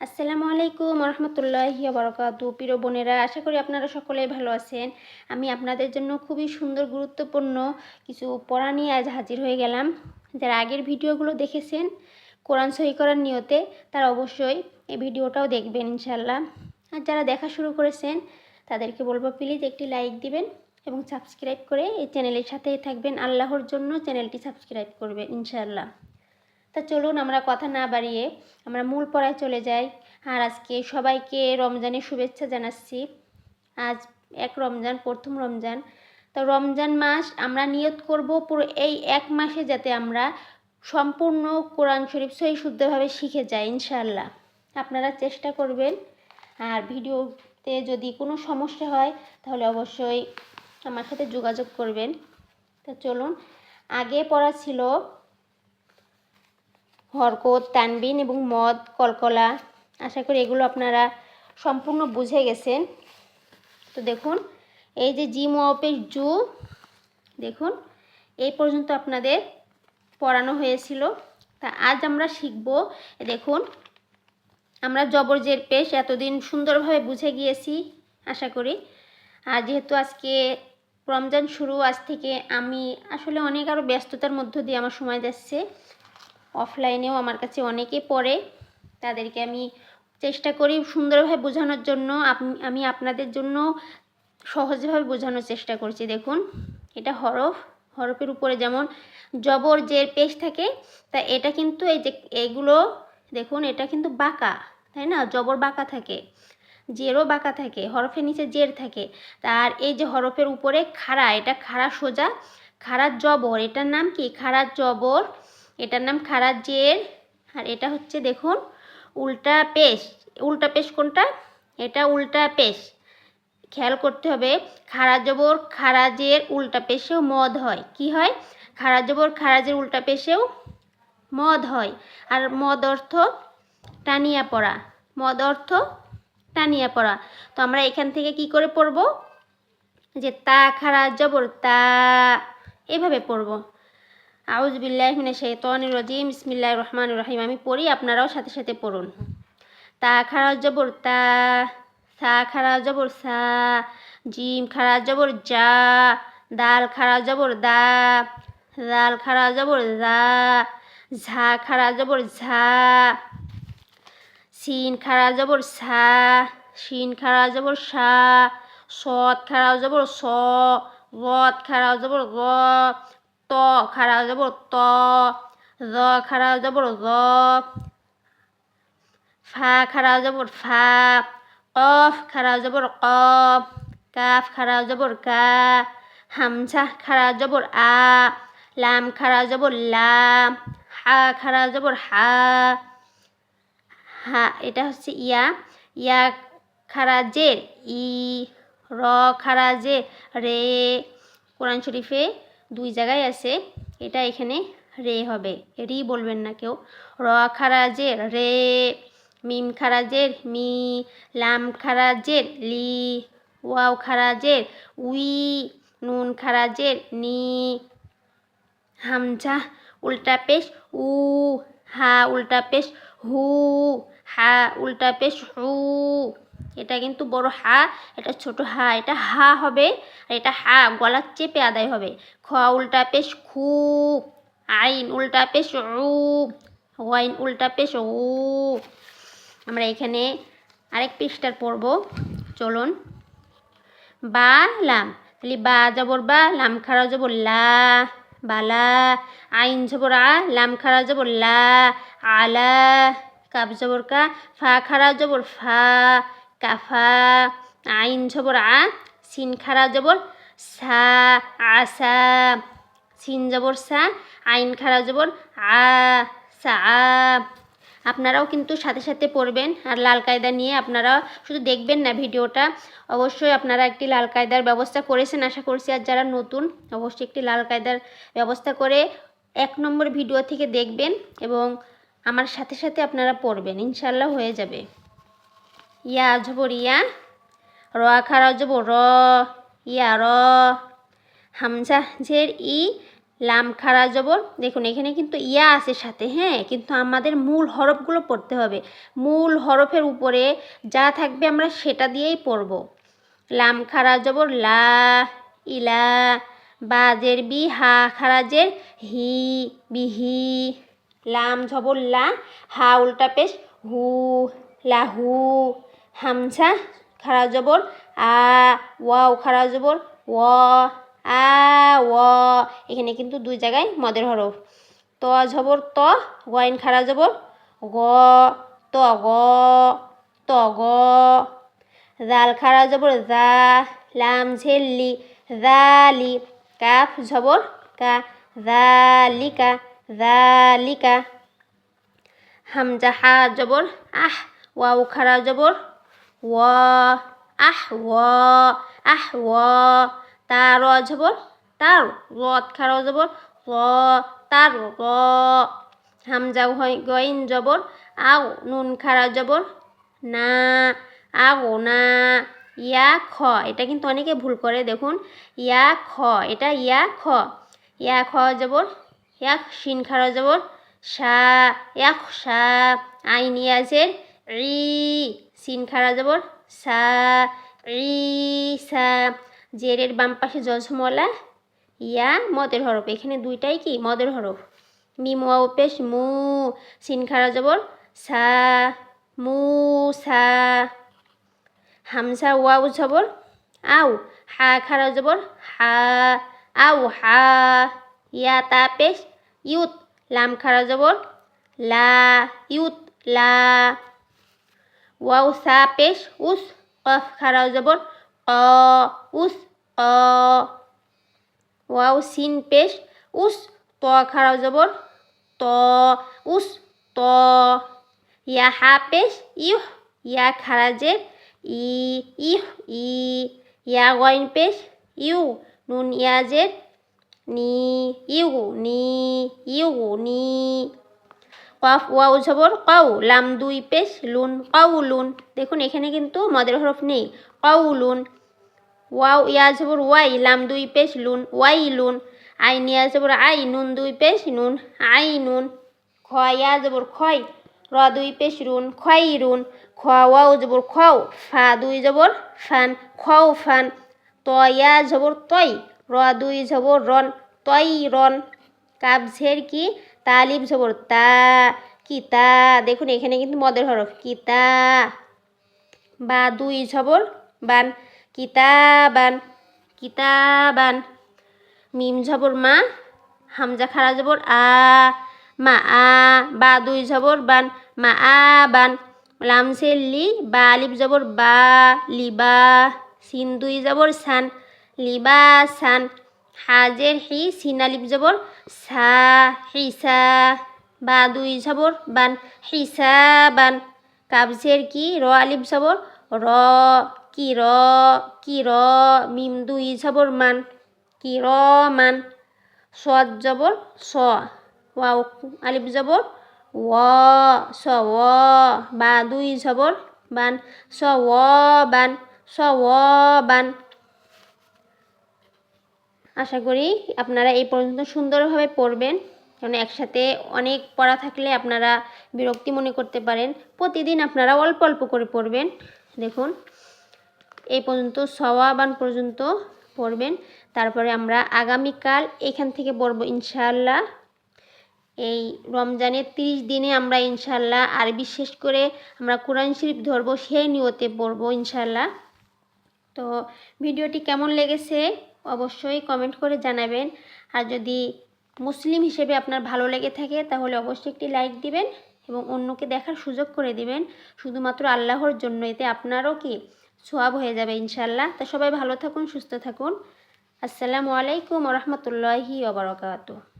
আসসালামু আলাইকুম রহমতুল্লাহি বারাকাতু। প্রিয় বোনেরা, আশা করি আপনারা সকলেই ভালো আছেন। আমি আপনাদের জন্য খুবই সুন্দর গুরুত্বপূর্ণ কিছু পড়া নিয়ে আজ হাজির হয়ে গেলাম। যারা আগের ভিডিওগুলো দেখেছেন কোরআন সহি করার নিয়তে, তারা অবশ্যই এই ভিডিওটাও দেখবেন ইনশাল্লাহ। আর যারা দেখা শুরু করেছেন তাদেরকে বলবো প্লিজ একটি লাইক দিবেন এবং সাবস্ক্রাইব করে এই চ্যানেলের সাথেই থাকবেন। আল্লাহর জন্য চ্যানেলটি সাবস্ক্রাইব করবেন ইনশাল্লাহ। তা চলুন আমরা কথা না বাড়িয়ে আমরা মূল পড়ায় চলে যাই। আর আজকে সবাইকে রমজানের শুভেচ্ছা জানাচ্ছি। আজ রমজান, প্রথম রমজান। তো রমজান মাস আমরা নিয়ত করব পুরো এই এক মাসে যাতে আমরা সম্পূর্ণ কোরআন শরীফ সহি শুদ্ধভাবে শিখে যাই ইনশাআল্লাহ। আপনারা চেষ্টা করবেন। আর ভিডিওতে যদি কোনো সমস্যা হয় তাহলে অবশ্যই আমার সাথে যোগাযোগ করবেন। তা চলুন, আগে পড়া ছিল হরকত, তানবিন এবং মদ, কলকলা। আশা করি এগুলো আপনারা সম্পূর্ণ বুঝে গেছেন। তো দেখুন, এই যে জি মুঅপেশ জু, দেখুন এই পর্যন্ত আপনাদের পড়ানো হয়েছিল। তা আজ আমরা শিখব, দেখুন আমরা জবর জের পেশ এতদিন সুন্দরভাবে বুঝে গিয়েছি আশা করি। আর যেহেতু আজকে রমজান শুরু, আজ থেকে আমি আসলে অনেক আরও ব্যস্ততার মধ্য দিয়ে আমার সময় যাচ্ছে। অফলাইনেও আমার কাছে অনেকে পড়ে, তাদেরকে আমি চেষ্টা করি সুন্দরভাবে বোঝানোর জন্য। আমি আপনাদের জন্য সহজভাবে বোঝানোর চেষ্টা করছি। দেখুন এটা হরফের উপরে যেমন জবর জের পেশ থাকে, তা এটা কিন্তু এই যে এইগুলো দেখুন, এটা কিন্তু বাঁকা, তাই না? জবর বাঁকা থাকে, জেরও বাঁকা থাকে, হরফের নিচে জের থাকে। তার এই যে হরফের উপরে খাড়া, এটা খাড়া সোজা, খাড়া জবর, এটার নাম কি? খাড়া জবর, এটার নাম খাড়া জের। আর এটা হচ্ছে দেখুন উল্টা পেশ। উল্টা পেশ কোনটা? এটা উল্টা পেশ। খেয়াল করতে হবে, খাড়া জবর খাড়া জের উল্টা পেশেও মদ হয়। কি হয়? খাড়া জবর খাড়া জের উল্টা পেশেও মদ হয়। আর মদ অর্থ টানিয়া পড়া, মদ অর্থ টানিয়া পড়া। তো আমরা এখান থেকে কি করে পড়ব? যে তা খাড়া জবর তা, এভাবে পড়ব। আউযু বিল্লাহি মিনাশ শাইতানির রাজিম, বিসমিল্লাহির রহমানির রহিম। আমি পড়ি, আপনারাও সাথে সাথে পড়ুন। তা খাড়া জবর তা, সা খাড়া জবর সা, জিম খাড়া জবর জা, দাল খাড়া জবর দা, দাল খাড়া জবর দা, ঝা খাড়া জবর ঝা, সিন খাড়া জবর সা, শিন খাড়া জবর সা, সদ খাড়া জবর স, গদ খাড়া জবর গ, ত খাড়া জবর ত, জ খাড়া জবর জ, ফা খাড়া জবর ফা, কফ খাড়া জবর কফ, কাফ খাড়া জবর কা, হামজা খাড়া জবর আ, লাম খাড়া জবর লা, হা খাড়া জবর হা, হা এটা হচ্ছে ইয়া, ইয়া খাড়া জের ই, র খাড়া জের রে। কোরআন শরীফে দুই জায়গায় আছে, এটা এখানে রে হবে, রি বলবেন না কেউ। র খাড়া জের রে, মিম খাড়া জের মি, লাম খাড়া জের লি, ওয়াও খাড়া জের উই, নুন খাড়া জের নি, হামজা উল্টা পেশ উ, হা উল্টা পেশ হু, হা উল্টা পেশ হু। এটা কিন্তু বড় হা, এটা ছোট হা, এটা হা হবে আর এটা হা গলা চেপে আদায় হবে। খ উল্টা পেশ খু, আইন উল্টা পেশ উ, ওয়াইন উল্টা পেশ উ। আমরা এখানে আরেক পৃষ্ঠার পড়ব, চলুন। বা লাম, তাহলে বা জবর বা, লাম খাড়া জবর লা, বালা, আইন জবর আ, লাম খাড়া জবর লা, আলা, কাফ জবর কা, ফা খাড়া জবর ফা, কাফা, আইন জবর আ, সিন খাড়া জবর সা, আসা, সিন জবর সা, আইন খাড়া জবর আ, সা। আপনারাও কিন্তু সাথে সাথে পড়বেন। আর লাল কায়দা নিয়ে আপনারা শুধু দেখবেন না ভিডিওটা, অবশ্যই আপনারা একটি লাল কায়দার ব্যবস্থা করেছেন আশা করছি। আর যারা নতুন অবশ্যই একটি লাল কায়দার ব্যবস্থা করে 1 নম্বর ভিডিও থেকে দেখবেন এবং আমার সাথে সাথে আপনারা পড়বেন, ইনশাল্লাহ হয়ে যাবে। ইয়া জবর ইয়া, র খাড়া জবর র, ইয়া র, হামজা জের ই, লাম খাড়া জবর, দেখুন এখানে কিন্তু ইয়া আছে সাথে, হ্যাঁ, কিন্তু আমাদের মূল হরফগুলো পড়তে হবে। মূল হরফের উপরে যা থাকবে আমরা সেটা দিয়েই পড়ব। লাম খাড়া জবর লা, ইলা। বাজের বি, হা খারাজের হি, বিহি। লাম জবর লা, হা উল্টা পেশ হু, লাহু। হামজা খাড়া জবর আ, ওয়াও খাড়া জবর ওয়া, আ ওয়া। এখানে কিন্তু দুই জায়গায় মদের হরফ। ত জবর ত, গয়েন খাড়া জবর গ, ত গ, ত গ। জাল খাড়া জবর জা, লাম ঝেল্লি জালি। কাফ জবর কা, জালিকা, জালিকা। হামজা হা জবর আহ, ওয়াও খাড়া জবর ওয়া, আহ ওয়া, আহ ওয়া। তা র জবর তার, রদ খাড়া জবর র, তার র। হামজা গইন জবর আও, নুন খাড়া জবর না, আগো না। ইয়া খ, এটা কিন্তু অনেকে ভুল করে, দেখুন ইয়া খ, এটা ইয়া খ। ইয়া খ জবর এক, শিন খাড়া জবর সা, এক সা। আইন ইয়াজের ই, সিন খাড়া জবর সা, ই সা। জেরের বাম পাশে জজমলা ইয়া মদের হরফ, এখানে দুইটাই কি মদের হরফ। মিম ওয়াও পেশ মু, সিন খাড়া জবর সা, মু সা। হামজা ওয়াও জবর আও, হা খাড়া জবর হা, আও হা। ইয়া তা পেশ ইউত, লাম খাড়া জবর লা, ইউত লা। ওয়াও সা পেশ উস, কফ খাড়া জবর ক, উস ক। ওয়াও সিন পেশ উস, ত খাড়া জবর ত, উস ত। ইয়া হা পেশ ইহ, ইয়া খারাজের ই, ইহ ই। ইয়া গইন পেশ ইউ, নুন ইয়াজের নি, ইউ নি, ইউ নি। কফ ওয়াও জবর কউ, লাম দুই পেশ লুন, কউলুন। দেখুন এখানে কিন্তু মদের হরফ নেই, কউলুন। ওয়াও ইয়া জবর ওয়াই, লাম দুই পেশ লুন, ওয়াই লুন। আইন ইয়া জবর আই, নুন দুই পেশ নুন, আই নুন। খ ইয়া জবর খয়, র দুই পেশ রুন, খয় রুন। খ ওয়াও জবর খও, ফা দুই জবর ফান, খও ফান। ত ইয়া জবর তয়, র দুই জবর রন, তয় রন। কাব ঝের কি, তালিব জবর তা, কিতা। দেখুন এখানে কিন্তু মদের হরফ কিতা। বা দুই জবর বান, কিতাবান, কিতাবান। মিম জবর মা, হামজা খাড়া জবর আ, মা আ। বা দুই জবর বান, মা আ বান। লাম লি, বা আলিফ জবর বা, লিবা। সিন দুই জবর সান, লিবা সান। হাজের হি, সিন আলিফ জবর সা, হিসা। বা দুই জবর বান, হিসা বান। কাবজের কি, র আলিফ জবর র, কি র, কি র। মিম দুই জবর মান, কি র মান। সদ জবর স, ওয়াও আলিফ জবর ও, স ও। বা দুই জবর বান, স ও বান, স ও বান। আশা করি আপনারা এই পর্যন্ত সুন্দরভাবে পড়বেন, কারণ একসাথে অনেক পড়া থাকলে আপনারা বিরক্তি মনে করতে পারেন। প্রতিদিন আপনারা অল্প অল্প করে পড়বেন। দেখুন এই পর্যন্ত সওয়াবান পর্যন্ত পড়বেন, তারপরে আমরা আগামীকাল এখান থেকে পড়ব ইনশাআল্লাহ। এই রমজানের 30 দিনে আমরা ইনশাআল্লাহ, আর বিশেষ করে আমরা কোরআন শরীফ ধরবো, সেই নিয়তে পড়ব ইনশাআল্লাহ। তো ভিডিওটি কেমন লেগেছে অবশ্যই কমেন্ট করে জানাবেন। আর যদি মুসলিম হিসেবে আপনার ভালো লেগে থাকে তাহলে অবশ্যই একটি লাইক দিবেন এবং অন্যকে দেখার সুযোগ করে দিবেন, শুধুমাত্র আল্লাহর জন্য। এতে আপনারও কি সওয়াব হয়ে যাবে ইনশাআল্লাহ। তো সবাই ভালো থাকুন, সুস্থ থাকুন। আসসালামু আলাইকুম ওয়া রাহমাতুল্লাহি ওয়া বারাকাতুহু।